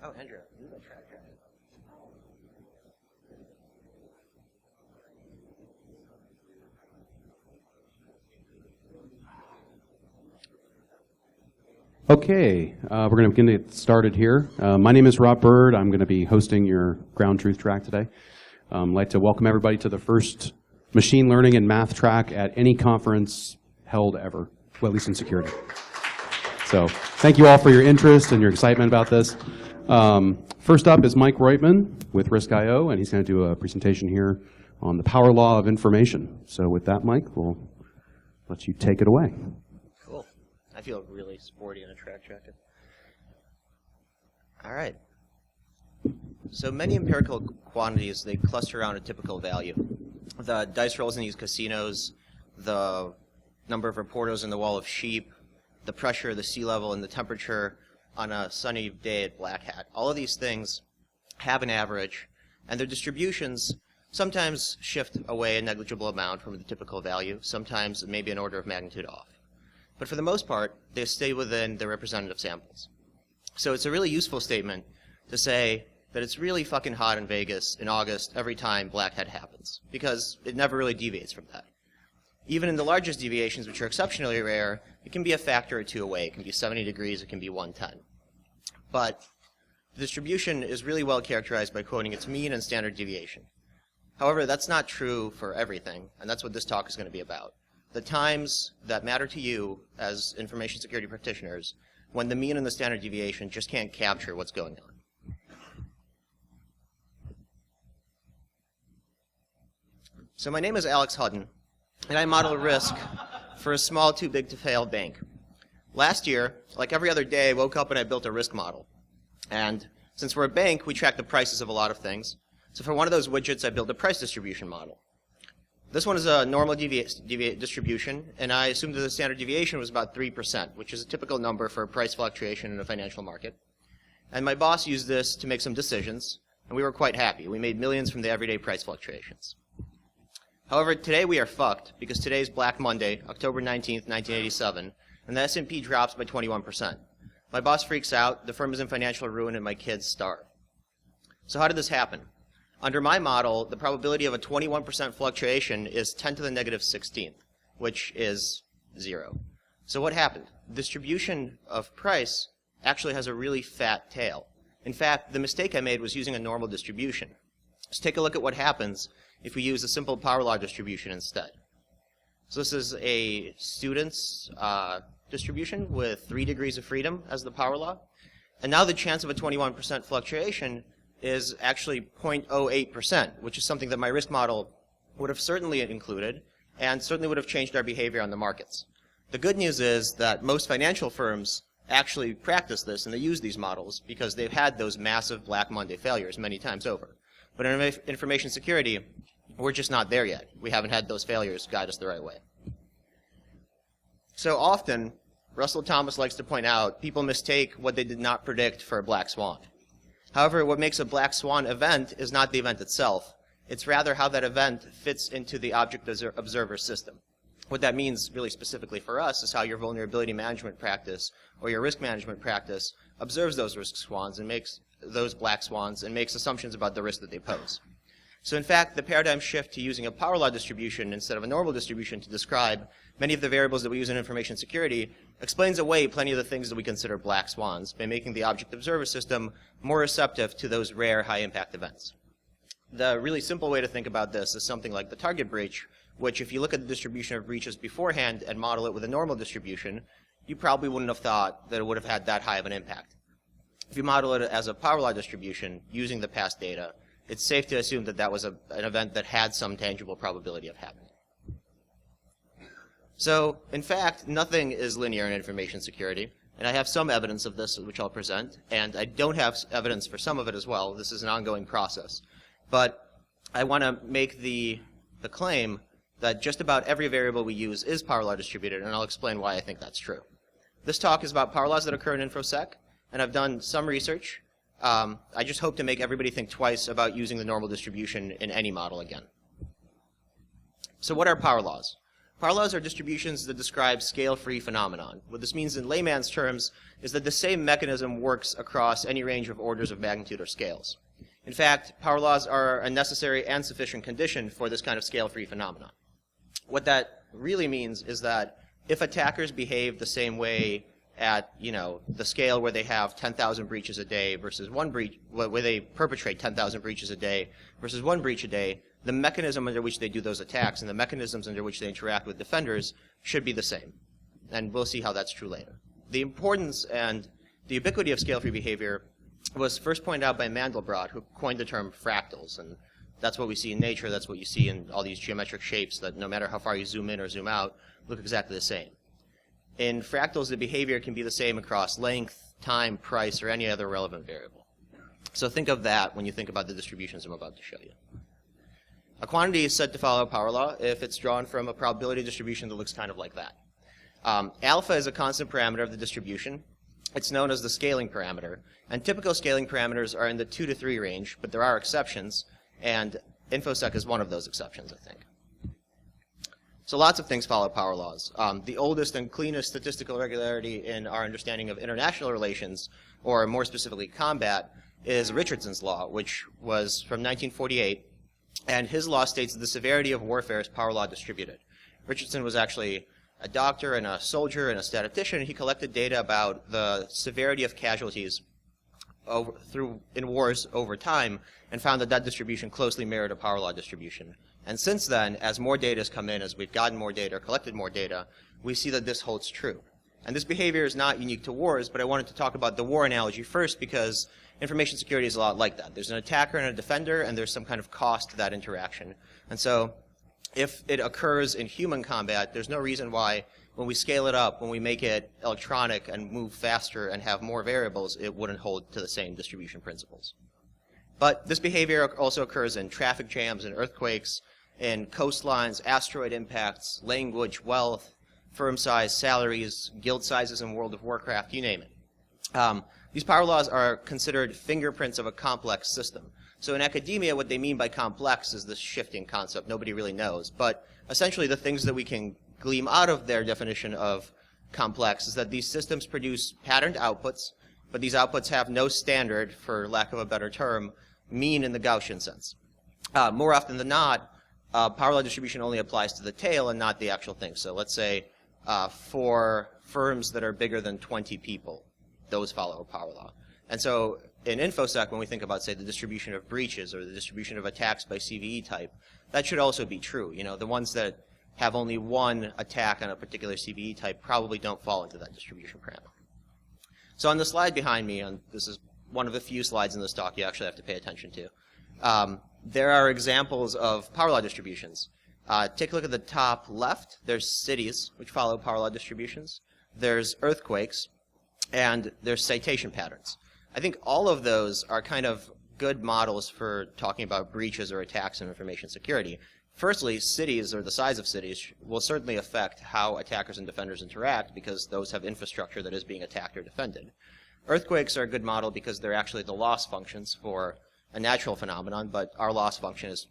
Oh, Andrew, you the track. Okay, we're going to begin to get started here. My name is Rob Bird. I'm going to be hosting your ground truth track today. I'd like to welcome everybody to the first machine learning and math track at any conference held ever, well, at least in security. So thank you all for your interest and your excitement about this. First up is Mike Roytman with Risk.io, and he's going to do a presentation here on the power law of information. So with that, Mike, we'll let you take it away. Cool. I feel really sporty in a track jacket. All right. So many empirical quantities, they cluster around a typical value. The dice rolls in these casinos, the number of reporters in the wall of sheep, the pressure, the sea level, and the temperature on a sunny day at Black Hat. All of these things have an average, and their distributions sometimes shift away a negligible amount from the typical value, sometimes maybe an order of magnitude off. But for the most part, they stay within their representative samples. So it's a really useful statement to say that it's really fucking hot in Vegas in August every time Black Hat happens, because it never really deviates from that. Even in the largest deviations, which are exceptionally rare, it can be a factor or two away. It can be 70 degrees, it can be 110. But the distribution is really well characterized by quoting its mean and standard deviation. However, that's not true for everything, and that's what this talk is going to be about. The times that matter to you as information security practitioners when the mean and the standard deviation just can't capture what's going on. So my name is Alex Hutton, and I model risk for a small, too-big-to-fail bank. Last year, like every other day, I woke up and I built a risk model. And since we're a bank, we track the prices of a lot of things. So for one of those widgets, I built a price distribution model. This one is a normal distribution, and I assumed that the standard deviation was about 3%, which is a typical number for price fluctuation in a financial market. And my boss used this to make some decisions, and we were quite happy. We made millions from the everyday price fluctuations. However, today we are fucked, because today is Black Monday, October 19th, 1987, and the S&P drops by 21%. My boss freaks out, the firm is in financial ruin, and my kids starve. So how did this happen? Under my model, the probability of a 21% fluctuation is 10 to the negative 16th, which is 0. So what happened? The distribution of price actually has a really fat tail. In fact, the mistake I made was using a normal distribution. Let's take a look at what happens if we use a simple power law distribution instead. So this is a student's distribution with 3 degrees of freedom as the power law. And now the chance of a 21% fluctuation is actually 0.08%, which is something that my risk model would have certainly included and certainly would have changed our behavior on the markets. The good news is that most financial firms actually practice this and they use these models because they've had those massive Black Monday failures many times over. But in information security, we're just not there yet. We haven't had those failures guide us the right way. So often, Russell Thomas likes to point out, people mistake what they did not predict for a black swan. However, what makes a black swan event is not the event itself. It's rather how that event fits into the object observer system. What that means really specifically for us is how your vulnerability management practice or your risk management practice observes those risk swans and makes those black swans and makes assumptions about the risk that they pose. So in fact, the paradigm shift to using a power law distribution instead of a normal distribution to describe many of the variables that we use in information security explains away plenty of the things that we consider black swans by making the object observer system more receptive to those rare high-impact events. The really simple way to think about this is something like the target breach, which if you look at the distribution of breaches beforehand and model it with a normal distribution, you probably wouldn't have thought that it would have had that high of an impact. If you model it as a power law distribution using the past data, it's safe to assume that that was an event that had some tangible probability of happening. So, in fact, nothing is linear in information security, and I have some evidence of this which I'll present, and I don't have evidence for some of it as well. This is an ongoing process. But I want to make the claim that just about every variable we use is power law distributed, and I'll explain why I think that's true. This talk is about power laws that occur in InfoSec, and I've done some research. I just hope to make everybody think twice about using the normal distribution in any model again. So what are power laws? Power laws are distributions that describe scale-free phenomenon. What this means in layman's terms is that the same mechanism works across any range of orders of magnitude or scales. In fact, power laws are a necessary and sufficient condition for this kind of scale-free phenomenon. What that really means is that if attackers behave the same way at, the scale where they have 10,000 breaches a day versus one breach, where they perpetrate 10,000 breaches a day versus one breach a day, the mechanism under which they do those attacks and the mechanisms under which they interact with defenders should be the same. And we'll see how that's true later. The importance and the ubiquity of scale-free behavior was first pointed out by Mandelbrot, who coined the term fractals. And that's what we see in nature. That's what you see in all these geometric shapes that no matter how far you zoom in or zoom out, look exactly the same. In fractals, the behavior can be the same across length, time, price, or any other relevant variable. So think of that when you think about the distributions I'm about to show you. A quantity is said to follow a power law if it's drawn from a probability distribution that looks kind of like that. Alpha is a constant parameter of the distribution. It's known as the scaling parameter. And typical scaling parameters are in the 2 to 3 range, but there are exceptions, and InfoSec is one of those exceptions, I think. So lots of things follow power laws. The oldest and cleanest statistical regularity in our understanding of international relations, or more specifically combat, is Richardson's law, which was from 1948. And his law states that the severity of warfare is power law distributed. Richardson was actually a doctor and a soldier and a statistician, and he collected data about the severity of casualties in wars over time and found that that distribution closely mirrored a power law distribution. And since then, as more data has come in, as we've gotten more data or collected more data, we see that this holds true. And this behavior is not unique to wars, but I wanted to talk about the war analogy first because information security is a lot like that. There's an attacker and a defender, and there's some kind of cost to that interaction. And so if it occurs in human combat, there's no reason why when we scale it up, when we make it electronic and move faster and have more variables, it wouldn't hold to the same distribution principles. But this behavior also occurs in traffic jams and earthquakes, in coastlines, asteroid impacts, language, wealth, firm size, salaries, guild sizes in World of Warcraft, you name it. These power laws are considered fingerprints of a complex system. So in academia, what they mean by complex is this shifting concept. Nobody really knows. But essentially, the things that we can glean out of their definition of complex is that these systems produce patterned outputs, but these outputs have no standard, for lack of a better term, mean in the Gaussian sense. More often than not, power law distribution only applies to the tail and not the actual thing. So let's say for firms that are bigger than 20 people, those follow a power law. And so in InfoSec, when we think about, say, the distribution of breaches or the distribution of attacks by CVE type, that should also be true. The ones that have only one attack on a particular CVE type probably don't fall into that distribution parameter. So on the slide behind me, and this is one of the few slides in this talk you actually have to pay attention to, there are examples of power law distributions. Take a look at the top left. There's cities, which follow power law distributions. There's earthquakes, and there's citation patterns. I think all of those are kind of good models for talking about breaches or attacks in information security. Firstly, cities, or the size of cities, will certainly affect how attackers and defenders interact because those have infrastructure that is being attacked or defended. Earthquakes are a good model because they're actually the loss functions for a natural phenomenon, but our loss function is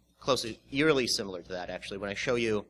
eerily similar to that, actually. When I show you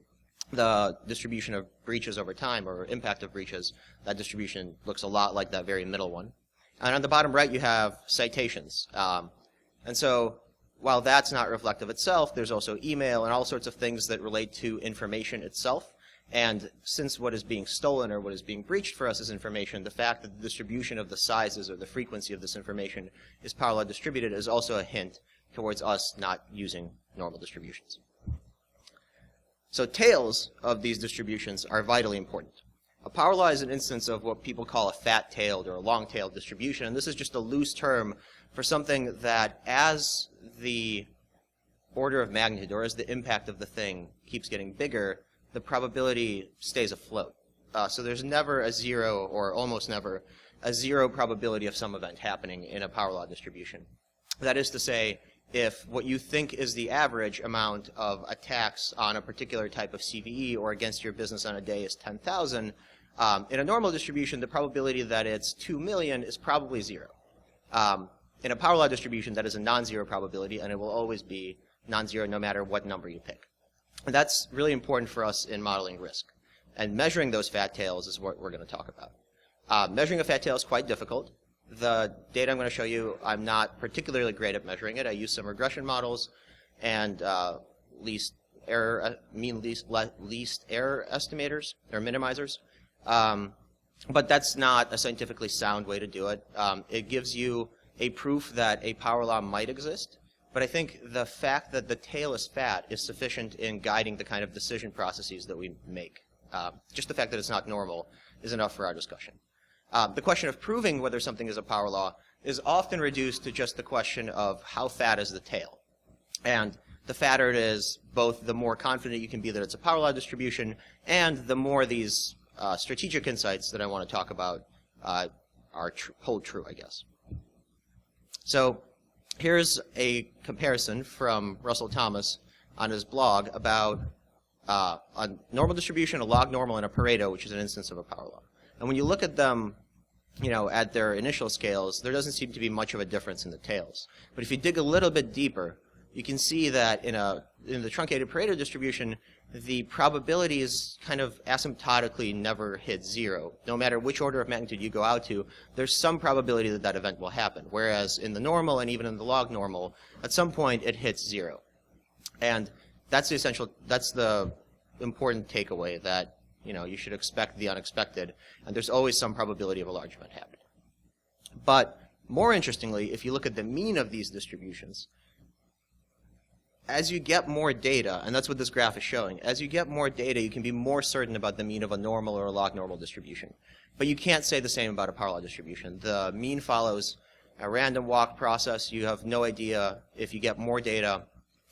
the distribution of breaches over time, or impact of breaches, that distribution looks a lot like that very middle one. And on the bottom right, you have citations. And so while that's not reflective itself, there's also email and all sorts of things that relate to information itself. And since what is being stolen or what is being breached for us is information, the fact that the distribution of the sizes or the frequency of this information is power law distributed is also a hint towards us not using normal distributions. So tails of these distributions are vitally important. A power law is an instance of what people call a fat-tailed or a long-tailed distribution, and this is just a loose term for something that as the order of magnitude or as the impact of the thing keeps getting bigger, the probability stays afloat. So there's never a zero, or almost never, a zero probability of some event happening in a power law distribution. That is to say, if what you think is the average amount of attacks on a particular type of CVE or against your business on a day is 10,000, in a normal distribution, the probability that it's 2 million is probably zero. In a power law distribution, that is a non-zero probability, and it will always be non-zero no matter what number you pick. And that's really important for us in modeling risk. And measuring those fat tails is what we're going to talk about. Measuring a fat tail is quite difficult. The data I'm going to show you, I'm not particularly great at measuring it. I use some regression models and least error estimators or minimizers. But that's not a scientifically sound way to do it. It gives you a proof that a power law might exist, but I think the fact that the tail is fat is sufficient in guiding the kind of decision processes that we make. Just the fact that it's not normal is enough for our discussion. The question of proving whether something is a power law is often reduced to just the question of how fat is the tail. And the fatter it is, both the more confident you can be that it's a power law distribution, and the more these strategic insights that I want to talk about hold true, I guess. So here's a comparison from Russell Thomas on his blog about a normal distribution, a log normal, and a Pareto, which is an instance of a power law. And when you look at them, at their initial scales, there doesn't seem to be much of a difference in the tails. But if you dig a little bit deeper, you can see that in the truncated Pareto distribution, the probabilities kind of asymptotically never hit zero. No matter which order of magnitude you go out to, there's some probability that that event will happen. Whereas in the normal and even in the log normal, at some point it hits zero. And that's the important takeaway, that you should expect the unexpected, and there's always some probability of a large event happening. But more interestingly, if you look at the mean of these distributions, as you get more data, and that's what this graph is showing, as you get more data, you can be more certain about the mean of a normal or a log normal distribution. But you can't say the same about a power law distribution. The mean follows a random walk process. You have no idea, if you get more data,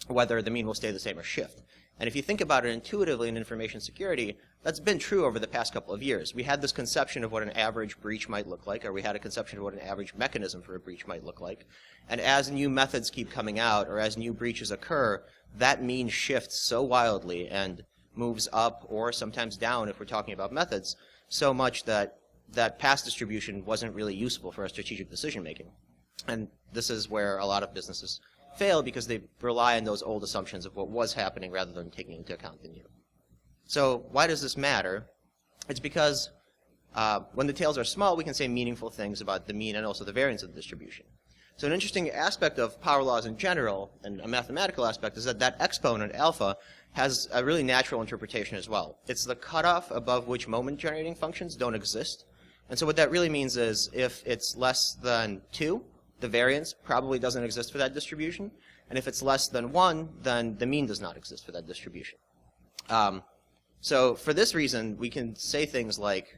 whether the mean will stay the same or shift. And if you think about it intuitively in information security, that's been true over the past couple of years. We had this conception of what an average breach might look like, or we had a conception of what an average mechanism for a breach might look like. And as new methods keep coming out, or as new breaches occur, that mean shifts so wildly and moves up or sometimes down, if we're talking about methods, so much that that past distribution wasn't really useful for our strategic decision making. And this is where a lot of businesses fail, because they rely on those old assumptions of what was happening rather than taking into account the new. So why does this matter? It's because when the tails are small, we can say meaningful things about the mean and also the variance of the distribution. So an interesting aspect of power laws in general, and a mathematical aspect, is that that exponent, alpha, has a really natural interpretation as well. It's the cutoff above which moment-generating functions don't exist. And so what that really means is if it's less than 2, the variance probably doesn't exist for that distribution. And if it's less than 1, then the mean does not exist for that distribution. So for this reason, we can say things like,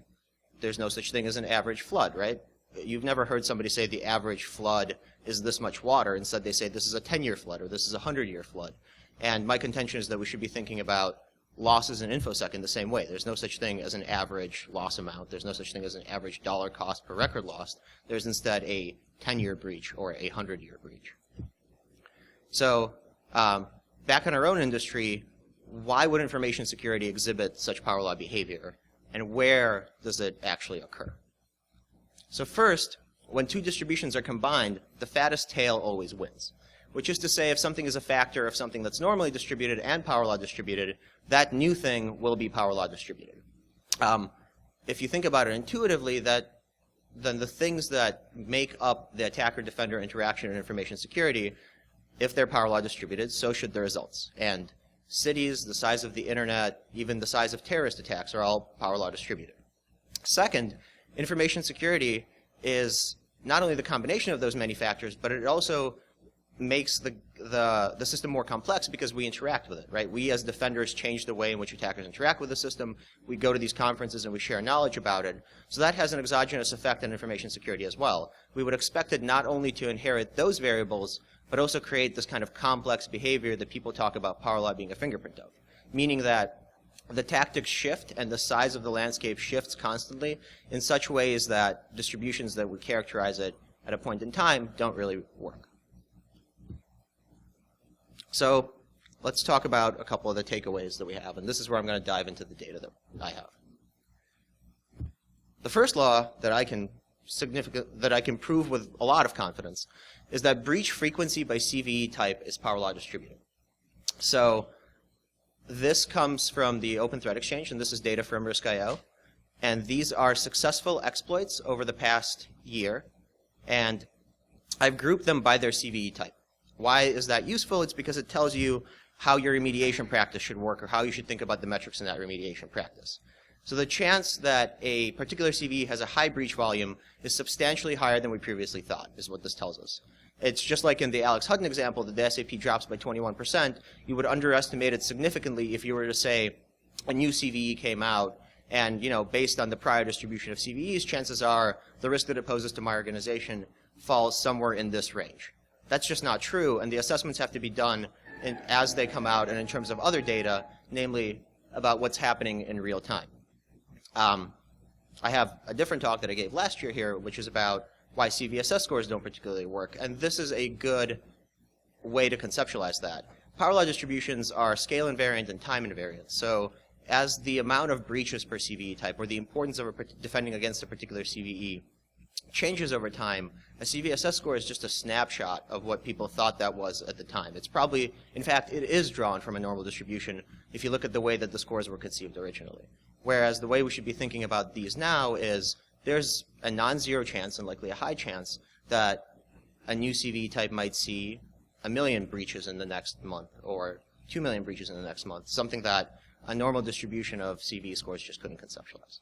there's no such thing as an average flood, right? You've never heard somebody say the average flood is this much water. Instead, they say this is a 10-year flood, or this is a 100-year flood. And my contention is that we should be thinking about losses in InfoSec in the same way. There's no such thing as an average loss amount. There's no such thing as an average dollar cost per record lost. There's instead a 10-year breach or a 100-year breach. So back in our own industry, why would information security exhibit such power law behavior, and where does it actually occur? So first, when two distributions are combined, the fattest tail always wins, which is to say if something is a factor of something that's normally distributed and power law distributed, that new thing will be power law distributed. If you think about it intuitively, then the things that make up the attacker-defender interaction in information security, if they're power law distributed, so should the results. And cities, the size of the internet, even the size of terrorist attacks are all power law distributed. Second, information security is not only the combination of those many factors, but it also makes the system more complex because we interact with it, right? We as defenders change the way in which attackers interact with the system. We go to these conferences and we share knowledge about it. So that has an exogenous effect on information security as well. We would expect it not only to inherit those variables, but also create this kind of complex behavior that people talk about power law being a fingerprint of, meaning that the tactics shift and the size of the landscape shifts constantly in such ways that distributions that would characterize it at a point in time don't really work. So let's talk about a couple of the takeaways that we have, and this is where I'm going to dive into the data that I have. The first law that I can prove with a lot of confidence is that breach frequency by CVE type is power law distributed. So This comes from the Open Threat Exchange, and this is data from Risk.io. And these are successful exploits over the past year. And I've grouped them by their CVE type. Why is that useful? It's because it tells you how your remediation practice should work or how you should think about the metrics in that remediation practice. So the chance that a particular CVE has a high breach volume is substantially higher than we previously thought, is what this tells us. It's just like in the Alex Hutton example that the SAP drops by 21%. You would underestimate it significantly if you were to say a new CVE came out and, based on the prior distribution of CVEs, chances are the risk that it poses to my organization falls somewhere in this range. That's just not true, and the assessments have to be done as they come out and in terms of other data, namely about what's happening in real time. I have a different talk that I gave last year here, which is about why CVSS scores don't particularly work, and this is a good way to conceptualize that. Power law distributions are scale invariant and time invariant, so as the amount of breaches per CVE type, or the importance of defending against a particular CVE, changes over time, a CVSS score is just a snapshot of what people thought that was at the time. It's probably, in fact, it is drawn from a normal distribution if you look at the way that the scores were conceived originally. Whereas the way we should be thinking about these now is there's a non-zero chance and likely a high chance that a new CVE type might see 1 million breaches in the next month or 2 million breaches in the next month, something that a normal distribution of CVE scores just couldn't conceptualize.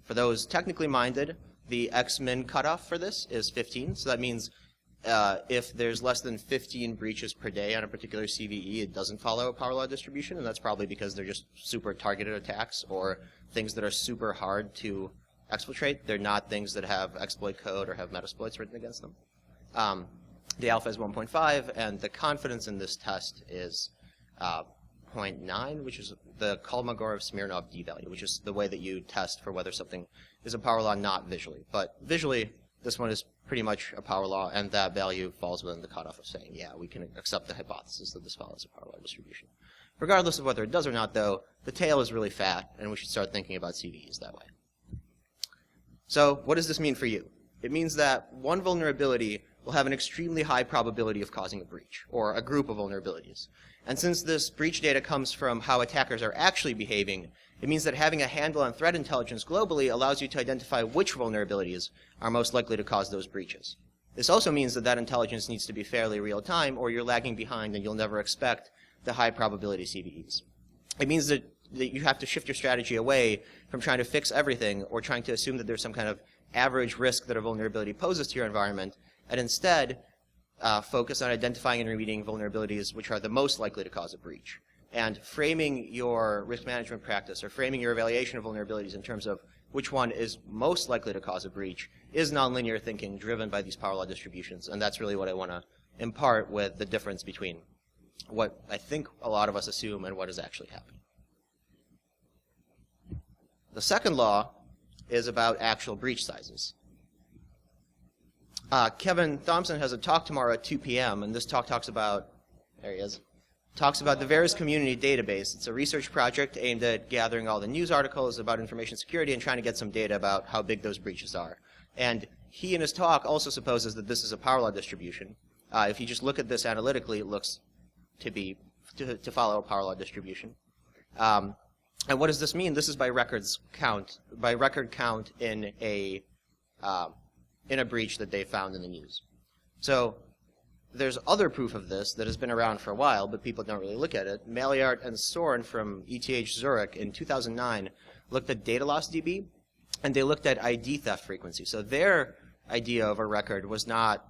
For those technically minded, the X-min cutoff for this is 15, so that means if there's less than 15 breaches per day on a particular CVE, it doesn't follow a power law distribution, and that's probably because they're just super targeted attacks or things that are super hard to exfiltrate. They're not things that have exploit code or have metasploits written against them. The alpha is 1.5, and the confidence in this test is 0.9, which is the Kolmogorov-Smirnov d-value, which is the way that you test for whether something is a power law not visually. But visually, this one is pretty much a power law, and that value falls within the cutoff of saying, yeah, we can accept the hypothesis that this follows a power law distribution. Regardless of whether it does or not, though, the tail is really fat, and we should start thinking about CVEs that way. So what does this mean for you? It means that one vulnerability will have an extremely high probability of causing a breach, or a group of vulnerabilities. And since this breach data comes from how attackers are actually behaving, it means that having a handle on threat intelligence globally allows you to identify which vulnerabilities are most likely to cause those breaches. This also means that that intelligence needs to be fairly real time, or you're lagging behind and you'll never expect the high probability CVEs. It means that you have to shift your strategy away from trying to fix everything or trying to assume that there's some kind of average risk that a vulnerability poses to your environment, and instead focus on identifying and remediating vulnerabilities which are the most likely to cause a breach. And framing your risk management practice or framing your evaluation of vulnerabilities in terms of which one is most likely to cause a breach is nonlinear thinking driven by these power law distributions. And that's really what I want to impart with the difference between what I think a lot of us assume and what is actually happening. The second law is about actual breach sizes. Kevin Thompson has a talk tomorrow at 2 p.m., and this talk talks about, there he is, talks about the Veris Community Database. It's a research project aimed at gathering all the news articles about information security and trying to get some data about how big those breaches are. And he in his talk also supposes that this is a power law distribution. If you just look at this analytically, it looks to follow a power law distribution. And what does this mean? This is by record count in a breach that they found in the news. So there's other proof of this that has been around for a while, but people don't really look at it. Maliart and Soren from ETH Zurich in 2009 looked at data loss DB, and they looked at ID theft frequency. So their idea of a record was not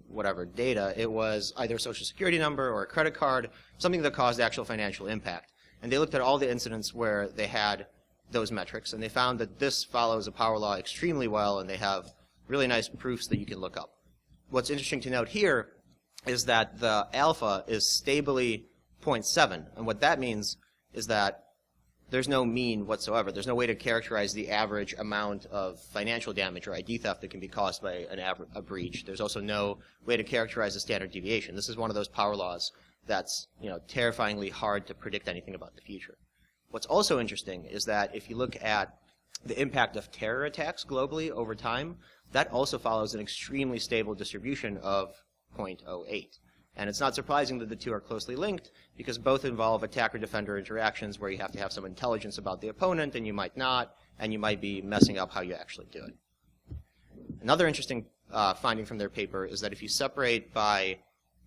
whatever data. It was either a social security number or a credit card, something that caused actual financial impact. And they looked at all the incidents where they had those metrics, and they found that this follows a power law extremely well, and they have really nice proofs that you can look up. What's interesting to note here is that the alpha is stably 0.7, and what that means is that there's no mean whatsoever. There's no way to characterize the average amount of financial damage or ID theft that can be caused by a breach. There's also no way to characterize the standard deviation. This is one of those power laws that's terrifyingly hard to predict anything about the future. What's also interesting is that if you look at the impact of terror attacks globally over time, that also follows an extremely stable distribution of 0.08. And it's not surprising that the two are closely linked, because both involve attacker-defender interactions where you have to have some intelligence about the opponent, and you might not, and you might be messing up how you actually do it. Another interesting finding from their paper is that if you separate by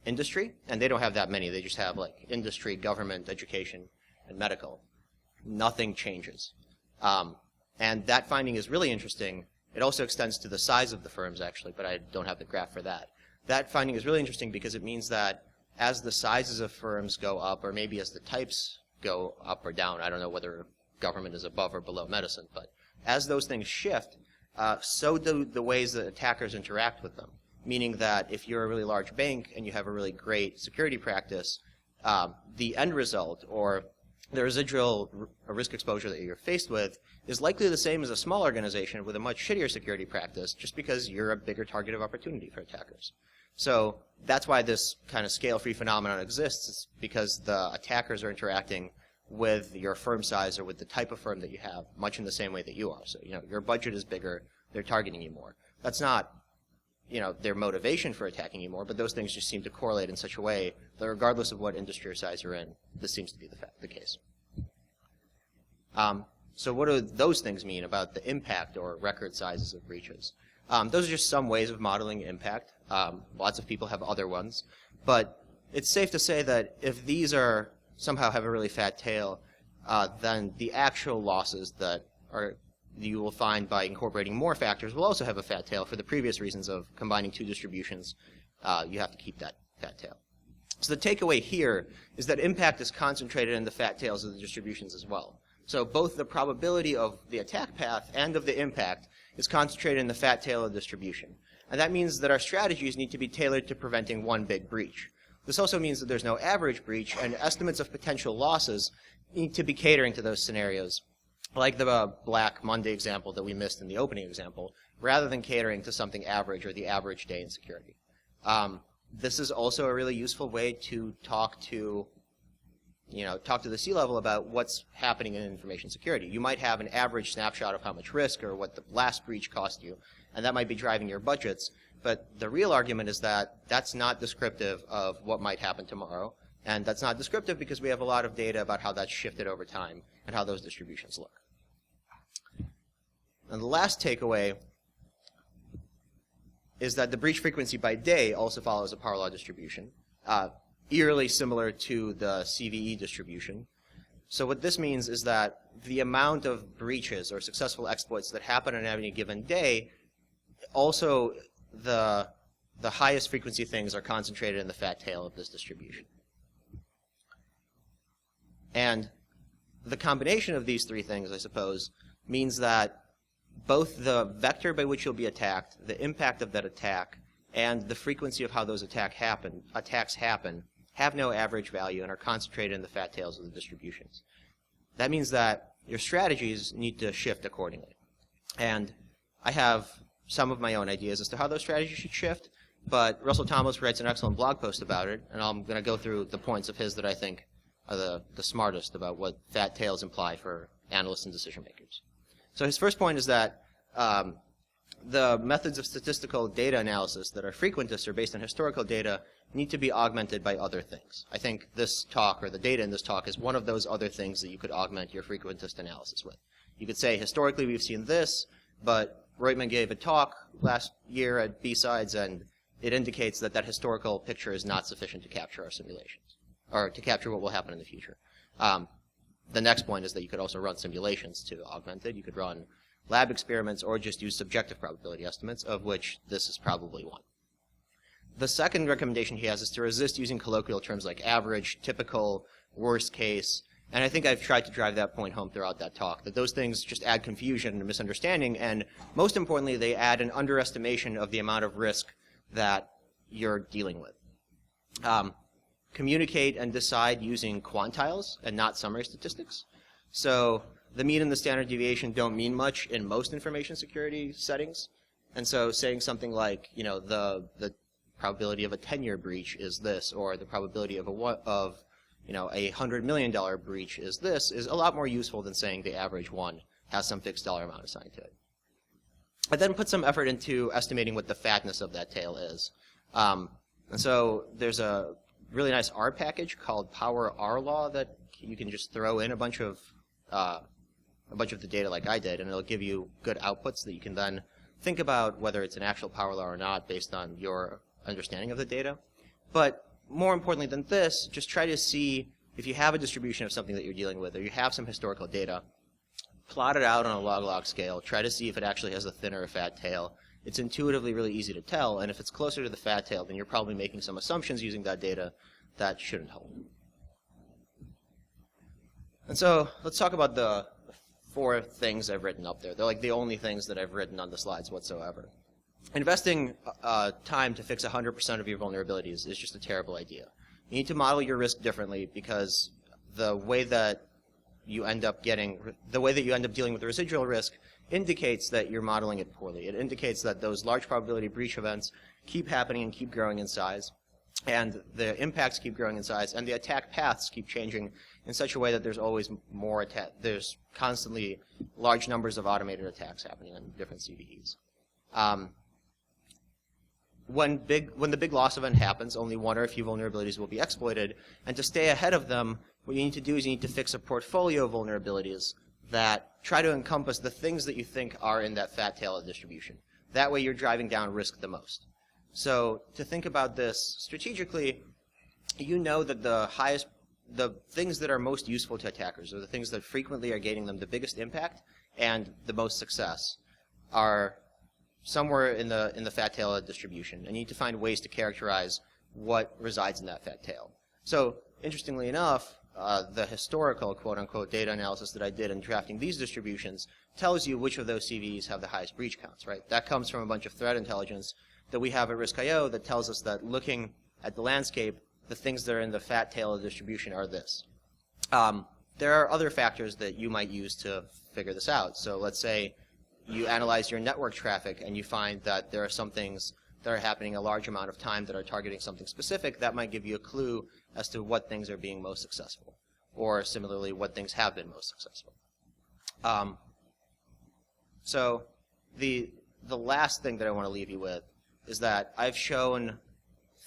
industry, and they don't have that many, they just have like industry, government, education, and medical, nothing changes. And that finding is really interesting. It also extends to the size of the firms, actually, but I don't have the graph for that. That finding is really interesting because it means that as the sizes of firms go up, or maybe as the types go up or down, I don't know whether government is above or below medicine, but as those things shift, so do the ways that attackers interact with them. Meaning that if you're a really large bank and you have a really great security practice, the end result, or the residual risk exposure that you're faced with, is likely the same as a small organization with a much shittier security practice, just because you're a bigger target of opportunity for attackers. So that's why this kind of scale-free phenomenon exists. It's because the attackers are interacting with your firm size or with the type of firm that you have, much in the same way that you are. So, your budget is bigger, they're targeting you more. That's not, their motivation for attacking you more, but those things just seem to correlate in such a way that regardless of what industry or size you're in, this seems to be the case. So what do those things mean about the impact or record sizes of breaches? Those are just some ways of modeling impact. Lots of people have other ones. But it's safe to say that if these are somehow have a really fat tail, then the actual losses that you will find by incorporating more factors will also have a fat tail for the previous reasons of combining two distributions. You have to keep that fat tail. So the takeaway here is that impact is concentrated in the fat tails of the distributions as well. So both the probability of the attack path and of the impact is concentrated in the fat tail of the distribution. And that means that our strategies need to be tailored to preventing one big breach. This also means that there's no average breach, and estimates of potential losses need to be catering to those scenarios, like the Black Monday example that we missed in the opening example, rather than catering to something average or the average day in security. This is also a really useful way to talk to the C-level about what's happening in information security. You might have an average snapshot of how much risk or what the last breach cost you, and that might be driving your budgets. But the real argument is that that's not descriptive of what might happen tomorrow, and that's not descriptive because we have a lot of data about how that's shifted over time and how those distributions look. And the last takeaway is that the breach frequency by day also follows a power law distribution, eerily similar to the CVE distribution. So what this means is that the amount of breaches or successful exploits that happen on any given day, also the highest frequency things are concentrated in the fat tail of this distribution. And the combination of these three things, I suppose, means that both the vector by which you'll be attacked, the impact of that attack, and the frequency of how those attacks happen have no average value and are concentrated in the fat tails of the distributions. That means that your strategies need to shift accordingly. And I have some of my own ideas as to how those strategies should shift, but Russell Thomas writes an excellent blog post about it, and I'm going to go through the points of his that I think are the smartest about what fat tails imply for analysts and decision makers. So his first point is that the methods of statistical data analysis that are frequentist or based on historical data need to be augmented by other things. I think this talk, or the data in this talk, is one of those other things that you could augment your frequentist analysis with. You could say, historically we've seen this, but Roytman gave a talk last year at B-Sides, and it indicates that that historical picture is not sufficient to capture our simulations, or to capture what will happen in the future. The next point is that you could also run simulations to augment it. You could run lab experiments or just use subjective probability estimates, of which this is probably one. The second recommendation he has is to resist using colloquial terms like average, typical, worst case, and I think I've tried to drive that point home throughout that talk, that those things just add confusion and misunderstanding, and most importantly, they add an underestimation of the amount of risk that you're dealing with. Communicate and decide using quantiles and not summary statistics. So the mean and the standard deviation don't mean much in most information security settings. And so saying something like, the probability of a 10-year breach is this, or the probability of a $100 million breach is this, is a lot more useful than saying the average one has some fixed dollar amount assigned to it. I then put some effort into estimating what the fatness of that tail is. And so there's a really nice R package called Power R Law that you can just throw in a bunch of the data like I did, and it'll give you good outputs that you can then think about whether it's an actual power law or not based on your understanding of the data. But more importantly than this, just try to see if you have a distribution of something that you're dealing with, or you have some historical data, plot it out on a log-log scale, try to see if it actually has a thin or a fat tail. It's intuitively really easy to tell, and if it's closer to the fat tail, then you're probably making some assumptions using that data that shouldn't hold. And so let's talk about the 4 things I've written up there. They're like the only things that I've written on the slides whatsoever. Investing time to fix 100% of your vulnerabilities is just a terrible idea. You need to model your risk differently because the way that you end up dealing with the residual risk indicates that you're modeling it poorly. It indicates that those large probability breach events keep happening and keep growing in size, and the impacts keep growing in size, and the attack paths keep changing in such a way that there's always more there's constantly large numbers of automated attacks happening on different CVEs. When the big loss event happens, only one or a few vulnerabilities will be exploited, and to stay ahead of them, what you need to do is you need to fix a portfolio of vulnerabilities that try to encompass the things that you think are in that fat tail of distribution. That way you're driving down risk the most. So to think about this strategically, you know that the things that are most useful to attackers, or the things that frequently are gaining them the biggest impact and the most success, are somewhere in the fat tail of distribution. And you need to find ways to characterize what resides in that fat tail. So interestingly enough, the historical quote-unquote data analysis that I did in drafting these distributions tells you which of those CVEs have the highest breach counts, right? That comes from a bunch of threat intelligence that we have at Risk.io that tells us that looking at the landscape, the things that are in the fat tail of the distribution are this. There are other factors that you might use to figure this out. So let's say you analyze your network traffic and you find that there are some things that are happening a large amount of time that are targeting something specific. That might give you a clue as to what things are being most successful, or similarly, what things have been most successful. So the last thing that I want to leave you with is that I've shown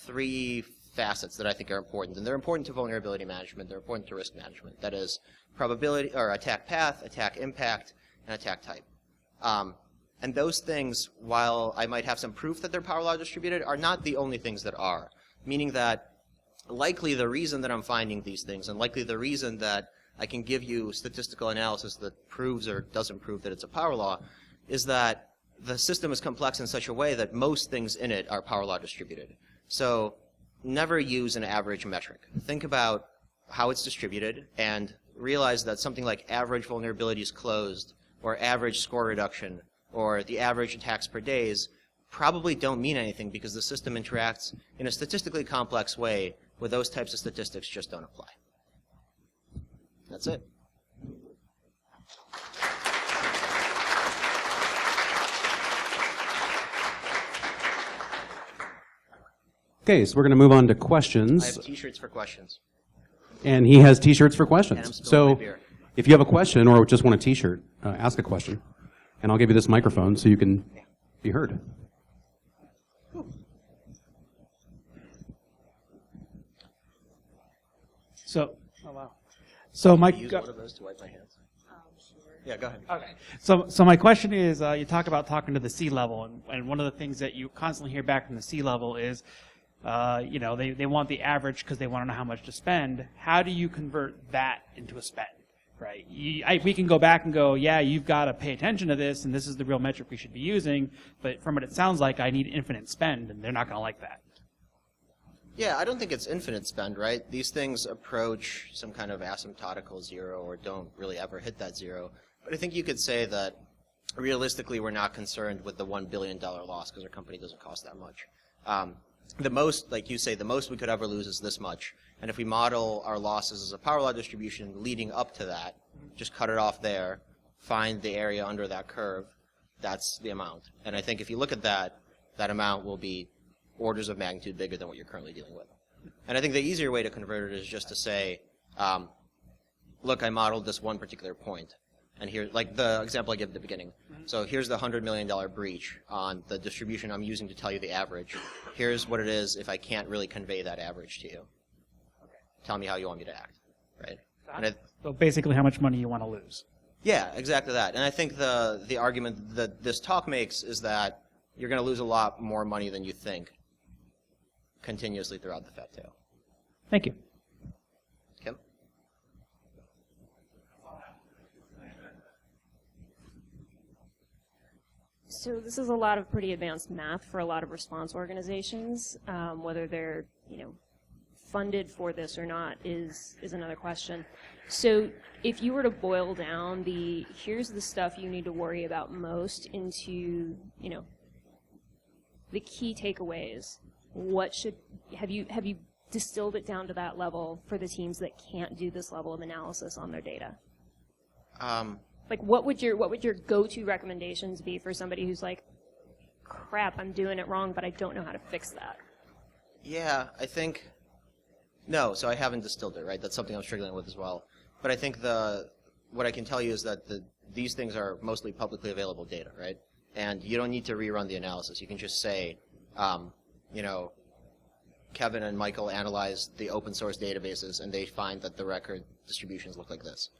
3 facets that I think are important, and they're important to vulnerability management, they're important to risk management. That is probability, or attack path, attack impact, and attack type. And those things, while I might have some proof that they're power law distributed, are not the only things that are. Meaning that likely the reason that I'm finding these things, and likely the reason that I can give you statistical analysis that proves or doesn't prove that it's a power law, is that the system is complex in such a way that most things in it are power law distributed. So never use an average metric. Think about how it's distributed and realize that something like average vulnerabilities closed, or average score reduction, or the average attacks per days probably don't mean anything because the system interacts in a statistically complex way where those types of statistics just don't apply. That's it. Okay, so we're going to move on to questions. I have t-shirts for questions. And he has t-shirts for questions. And I'm spilling my beer. If you have a question or just want a t-shirt, ask a question. And I'll give you this microphone so you can be heard. So, oh wow. So my Use one of those to wipe my hands. Sure. Yeah, go ahead. Okay. So my question is, you talk about talking to the C-level, and one of the things that you constantly hear back from the C-level is, they want the average because they want to know how much to spend. How do you convert that into a spend? Right. We can go back and go, yeah, you've got to pay attention to this, and this is the real metric we should be using. But from what it sounds like, I need infinite spend, and they're not going to like that. Yeah, I don't think it's infinite spend, right? These things approach some kind of asymptotical zero or don't really ever hit that zero. But I think you could say that realistically we're not concerned with the $1 billion loss because our company doesn't cost that much. The most, like you say, the most we could ever lose is this much. And if we model our losses as a power law distribution leading up to that, just cut it off there, find the area under that curve, that's the amount. And I think if you look at that, that amount will be orders of magnitude bigger than what you're currently dealing with. And I think the easier way to convert it is just to say, look, I modeled this one particular point, And here, like the example I gave at the beginning. So here's the $100 million breach on the distribution I'm using to tell you the average. Here's what it is if I can't really convey that average to you. Tell me how you want me to act, right? And So basically how much money you want to lose. yeah, exactly that. And I think the argument that this talk makes is that you're going to lose a lot more money than you think continuously throughout the fat tail. Thank you. Kim? So this is a lot of pretty advanced math for a lot of response organizations. Whether they're, funded for this or not is another question. So if you were to boil down here's the stuff you need to worry about most into, the key takeaways, have you distilled it down to that level for the teams that can't do this level of analysis on their data? Like what would your go-to recommendations be for somebody who's like, crap, I'm doing it wrong, but I don't know how to fix that? Yeah, I think, no, so I haven't distilled it, right? That's something I'm struggling with as well. But I think what I can tell you is that these things are mostly publicly available data, right? And you don't need to rerun the analysis. You can just say, Kevin and Michael analyzed the open source databases and they find that the record distributions look like this.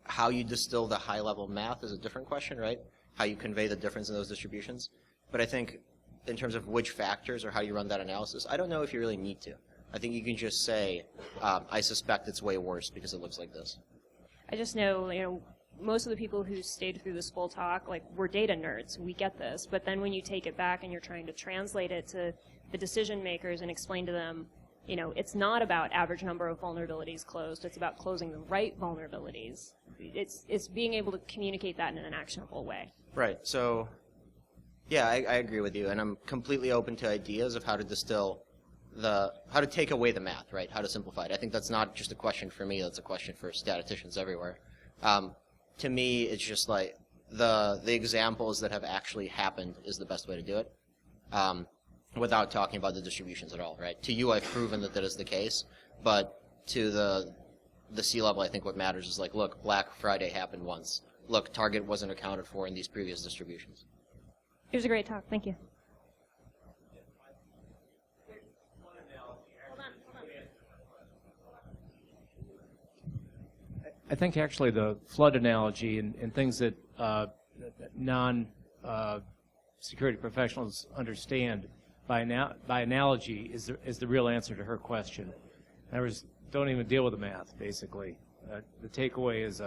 How you distill the high level math is a different question, right? How you convey the difference in those distributions. But I think in terms of which factors or how you run that analysis, I don't know if you really need to. I think you can just say, I suspect it's way worse because it looks like this. I just know, most of the people who stayed through this full talk, we're data nerds. We get this. But then when you take it back and you're trying to translate it to the decision makers and explain to them, it's not about average number of vulnerabilities closed. It's about closing the right vulnerabilities. It's being able to communicate that in an actionable way. Right. So, yeah, I agree with you. And I'm completely open to ideas of how to distill how to take away the math, right? How to simplify it. I think that's not just a question for me. That's a question for statisticians everywhere. To me, it's just like the examples that have actually happened is the best way to do it, without talking about the distributions at all, right? To you, I've proven that is the case, but to the C-level, I think what matters is like, look, Black Friday happened once. Look, Target wasn't accounted for in these previous distributions. It was a great talk. Thank you. I think actually the flood analogy and things that non-security professionals understand by analogy is the real answer to her question. In other words, don't even deal with the math, basically. The takeaway is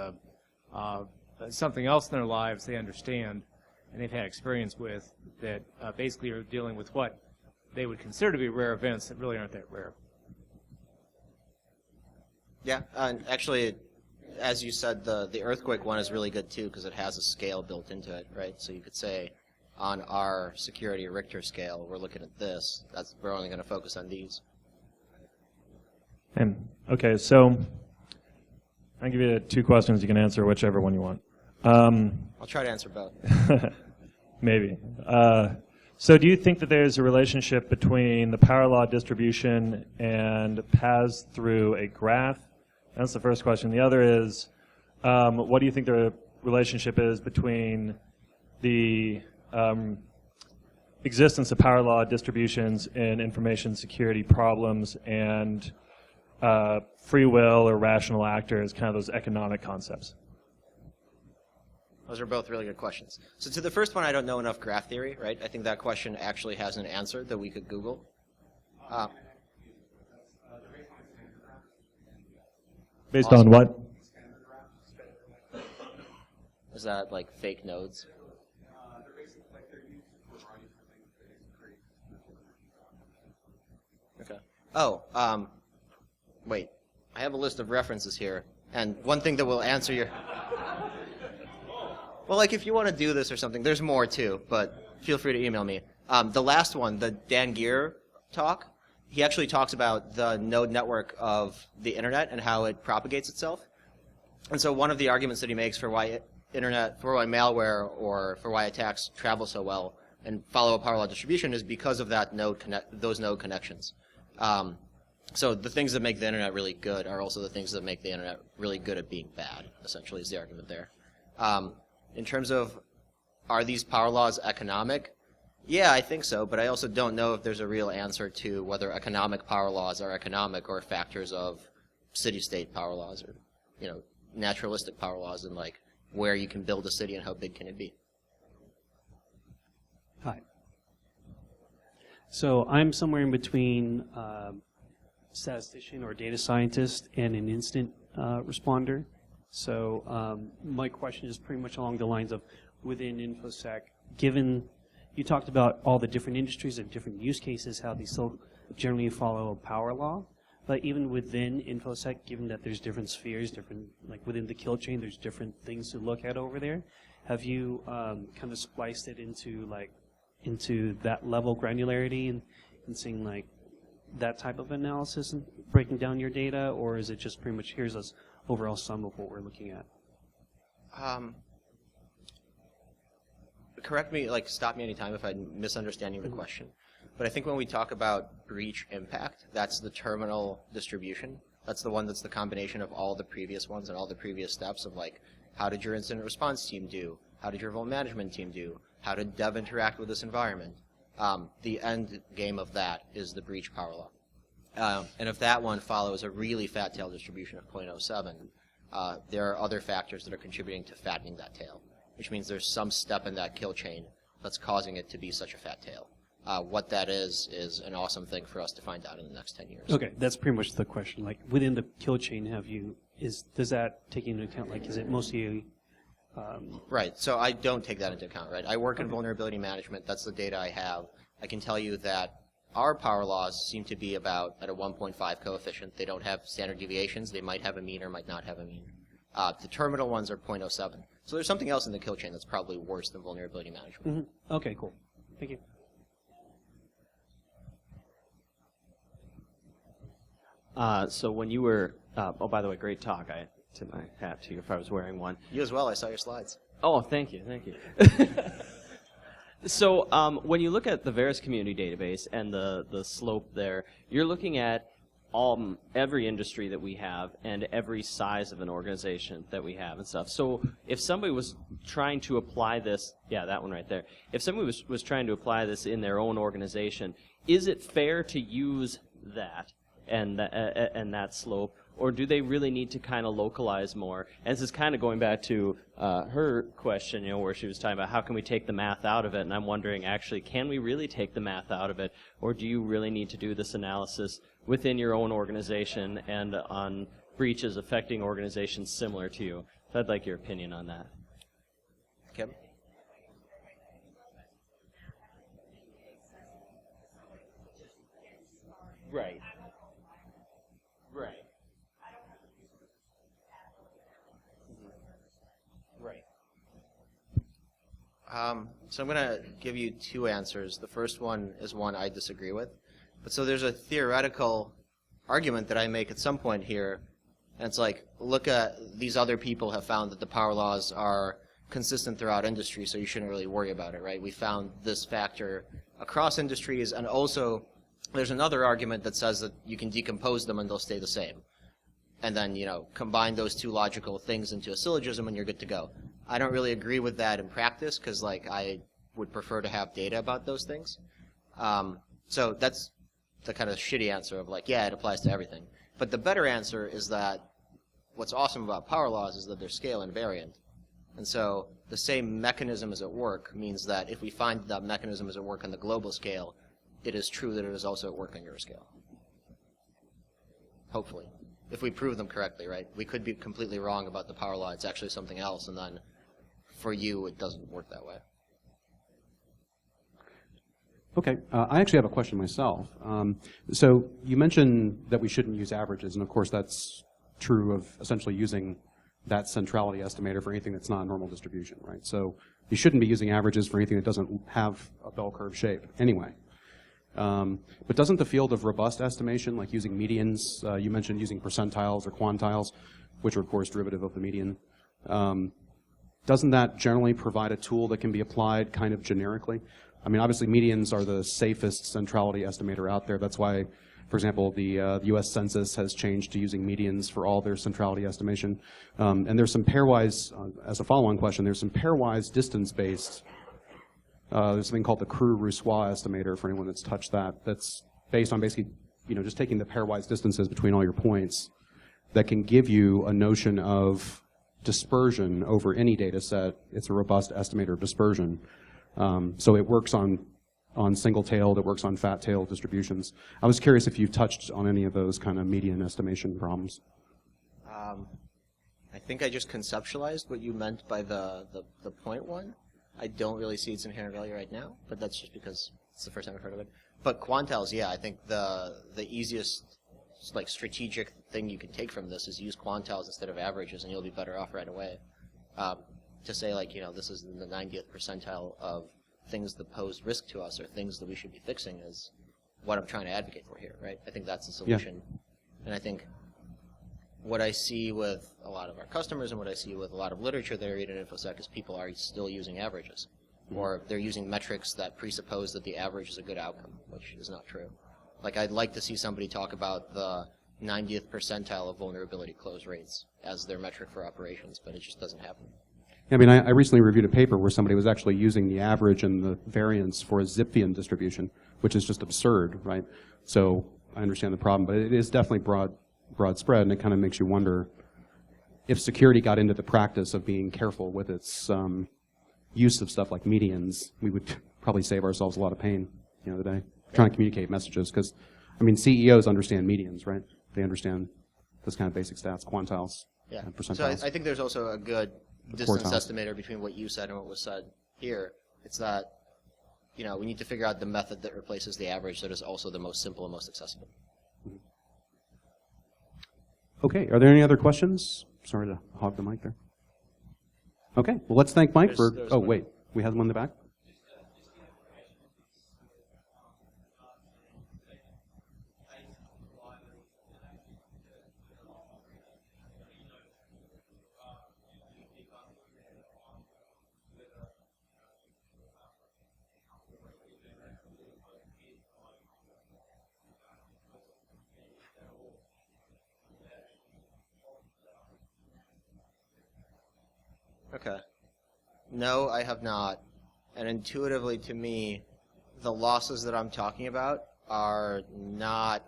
something else in their lives they understand and they've had experience with that basically are dealing with what they would consider to be rare events that really aren't that rare. Yeah, and actually, as you said, the earthquake one is really good too because it has a scale built into it, right? So you could say, on our security Richter scale, we're looking at this. We're only going to focus on these. Okay, so I'll give you 2 questions. You can answer whichever one you want. I'll try to answer both. Maybe. So do you think that there's a relationship between the power law distribution and paths through a graph? That's the first question. The other is, what do you think the relationship is between the existence of power law distributions in information security problems and free will or rational actors, kind of those economic concepts? Those are both really good questions. So to the first one, I don't know enough graph theory, right? I think that question actually has an answer that we could Google. Based on what? Is that like fake nodes? Okay. Oh, wait. I have a list of references here, and one thing that will answer your... Well, like if you want to do this or something, there's more too, but feel free to email me. The last one, the Dan Geer talk, he actually talks about the node network of the internet and how it propagates itself. And so one of the arguments that he makes for why malware or for why attacks travel so well and follow a power law distribution is because of that those node connections. So the things that make the internet really good are also the things that make the internet really good at being bad, essentially, is the argument there. In terms of, are these power laws economic? Yeah, I think so, but I also don't know if there's a real answer to whether economic power laws are economic or factors of city-state power laws or, naturalistic power laws, and like where you can build a city and how big can it be. Hi. So I'm somewhere in between statistician or data scientist and an instant responder. So my question is pretty much along the lines of, within InfoSec, given you talked about all the different industries and different use cases, how they still generally follow a power law, but even within InfoSec, given that there's different spheres, like within the kill chain, there's different things to look at over there. Have you kind of spliced it into that level of granularity and seeing like that type of analysis and breaking down your data, or is it just pretty much here's us overall sum of what we're looking at? Correct me, stop me anytime if I'm misunderstanding the question. But I think when we talk about breach impact, that's the terminal distribution. That's the one that's the combination of all the previous ones and all the previous steps of like, how did your incident response team do? How did your vulnerability management team do? How did dev interact with this environment? The end game of that is the breach power law. And if that one follows a really fat tail distribution of 0.07, there are other factors that are contributing to fattening that tail, which means there's some step in that kill chain that's causing it to be such a fat tail. What that is an awesome thing for us to find out in the next 10 years. Okay, that's pretty much the question. Like within the kill chain, does that take into account, like is it mostly Right, so I don't take that into account, right? I work in vulnerability management. That's the data I have. I can tell you that our power laws seem to be about at a 1.5 coefficient. They don't have standard deviations. They might have a mean or might not have a mean. The terminal ones are 0.07. So there's something else in the kill chain that's probably worse than vulnerability management. Mm-hmm. Okay, cool. Thank you. So when you were, oh, by the way, great talk. I tip my hat to you if I was wearing one. You as well. I saw your slides. Oh, thank you, thank you. So when you look at the Varus community database and the slope there, you're looking at every industry that we have and every size of an organization that we have and stuff. So if somebody was trying to apply this, yeah, that one right there. If somebody was trying to apply this in their own organization, is it fair to use that and that slope, or do they really need to kind of localize more? And this is kind of going back to her question, where she was talking about how can we take the math out of it, and I'm wondering, actually, can we really take the math out of it, or do you really need to do this analysis within your own organization and on breaches affecting organizations similar to you? So I'd like your opinion on that. Kevin? Right. Right. Right. So I'm going to give you two answers. The first one is one I disagree with. But so there's a theoretical argument that I make at some point here, and it's like, look at these other people have found that the power laws are consistent throughout industry, so you shouldn't really worry about it, right? We found this factor across industries, and also there's another argument that says that you can decompose them and they'll stay the same. And then, combine those two logical things into a syllogism and you're good to go. I don't really agree with that in practice because, I would prefer to have data about those things. So that's the kind of shitty answer of yeah, it applies to everything. But the better answer is that what's awesome about power laws is that they're scale invariant. And so the same mechanism is at work means that if we find that mechanism is at work on the global scale, it is true that it is also at work on your scale. Hopefully. If we prove them correctly, right? We could be completely wrong about the power law. It's actually something else, and then for you, it doesn't work that way. Okay, I actually have a question myself. So you mentioned that we shouldn't use averages, and of course that's true of essentially using that centrality estimator for anything that's not a normal distribution, right? So you shouldn't be using averages for anything that doesn't have a bell curve shape anyway. But doesn't the field of robust estimation, like using medians, you mentioned using percentiles or quantiles, which are of course derivative of the median, doesn't that generally provide a tool that can be applied kind of generically? I mean, obviously medians are the safest centrality estimator out there. That's why For example, the U.S. Census has changed to using medians for all their centrality estimation. And there's some pairwise, as a follow-on question, there's some pairwise distance-based. There's something called the Crew-Roussois estimator for anyone that's touched that. That's based on basically, just taking the pairwise distances between all your points that can give you a notion of dispersion over any data set. It's a robust estimator of dispersion. So it works on single-tailed, it works on fat-tailed distributions. I was curious if you've touched on any of those kind of median estimation problems. I think I just conceptualized what you meant by the point one. I don't really see its inherent value right now, but that's just because it's the first time I've heard of it. But quantiles, yeah, I think the easiest strategic thing you can take from this is use quantiles instead of averages, and you'll be better off right away. To say this is in the 90th percentile of things that pose risk to us or things that we should be fixing is what I'm trying to advocate for here, right? I think that's the solution. Yeah. And I think what I see with a lot of our customers and what I see with a lot of literature that I read in InfoSec is people are still using averages. Or they're using metrics that presuppose that the average is a good outcome, which is not true. I'd like to see somebody talk about the 90th percentile of vulnerability close rates as their metric for operations, but it just doesn't happen. I mean, I recently reviewed a paper where somebody was actually using the average and the variance for a Zipfian distribution, which is just absurd, right? So I understand the problem, but it is definitely broad spread, and it kind of makes you wonder if security got into the practice of being careful with its use of stuff like medians, we would probably save ourselves a lot of pain at the end of the day, trying to communicate messages. Because, I mean, CEOs understand medians, right? They understand those kind of basic stats, quantiles, and percentiles. So I think there's also a good distance estimator between what you said and what was said here. It's that, we need to figure out the method that replaces the average that is also the most simple and most accessible. Okay, are there any other questions? Sorry to hog the mic there. Okay, well, let's thank Mike for, oh, wait, we have one in the back? Okay. No, I have not. And intuitively to me, the losses that I'm talking about are not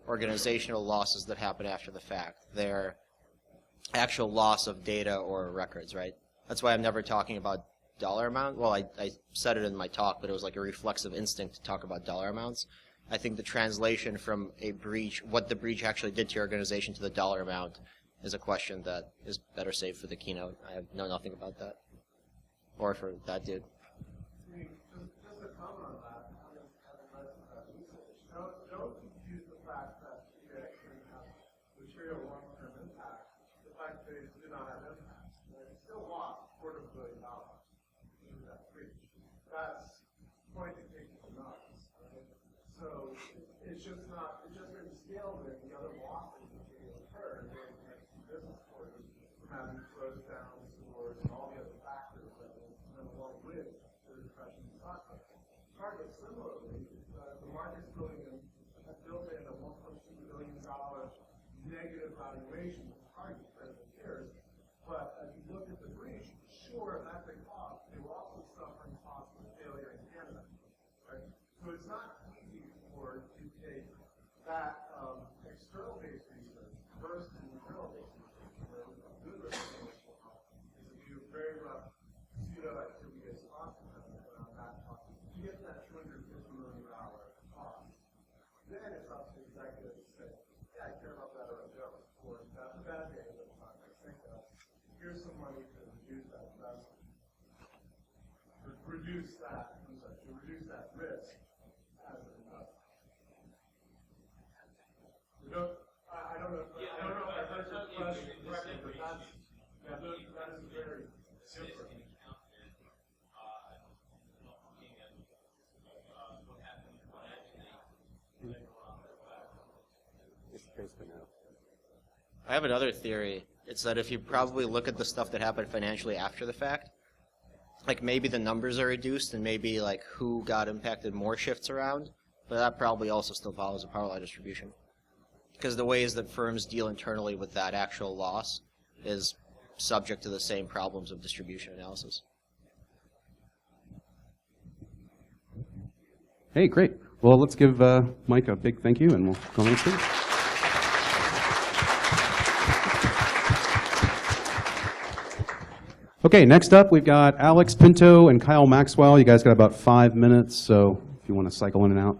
organizational losses that happen after the fact. They're actual loss of data or records, right? That's why I'm never talking about dollar amount. Well, I said it in my talk, but it was like a reflexive instinct to talk about dollar amounts. I think the translation from a breach, what the breach actually did to your organization, to the dollar amount is a question that is better saved for the keynote. I know nothing about that. Or for that dude. Just a comment on that, having read some of that research, don't confuse the fact that you actually have material long-term impact, the fact that they do not have impact. They still lost $250 million through that breach. That's pointing people to nuts. Right? So it's just not, it just didn't scale with the other losses that they occurred during the next business quarters from having closed down stores and all the other factors that went along with the depression in stock market. Target, similarly, the market's built in a $1.2 billion negative valuation of Target for the years. But as you look at the breach, sure, that's a cost. They were also suffering costs from failure in Canada. Right? So it's not easy to take that external-based research versus internal-based research, where a good recommendation is to do very rough pseudo-activity-based cost analysis around that cost. You get that $250 million cost. Then it's up to executives to say, yeah, I care about that or I don't. Or that's a bad day, but it's not going to think that. Here's some money to reduce that investment. To reduce that risk as an investment. I don't know if I heard your question correctly, but that is very simple. I have another theory. It's that if you probably look at the stuff that happened financially after the fact, like maybe the numbers are reduced and maybe like who got impacted more shifts around, but that probably also still follows a power law distribution. Because the ways that firms deal internally with that actual loss is subject to the same problems of distribution analysis. Hey, great. Well, let's give Mike a big thank you, and we'll go on the stage. Okay, next up, we've got Alex Pinto and Kyle Maxwell. You guys got about 5 minutes, so if you want to cycle in and out.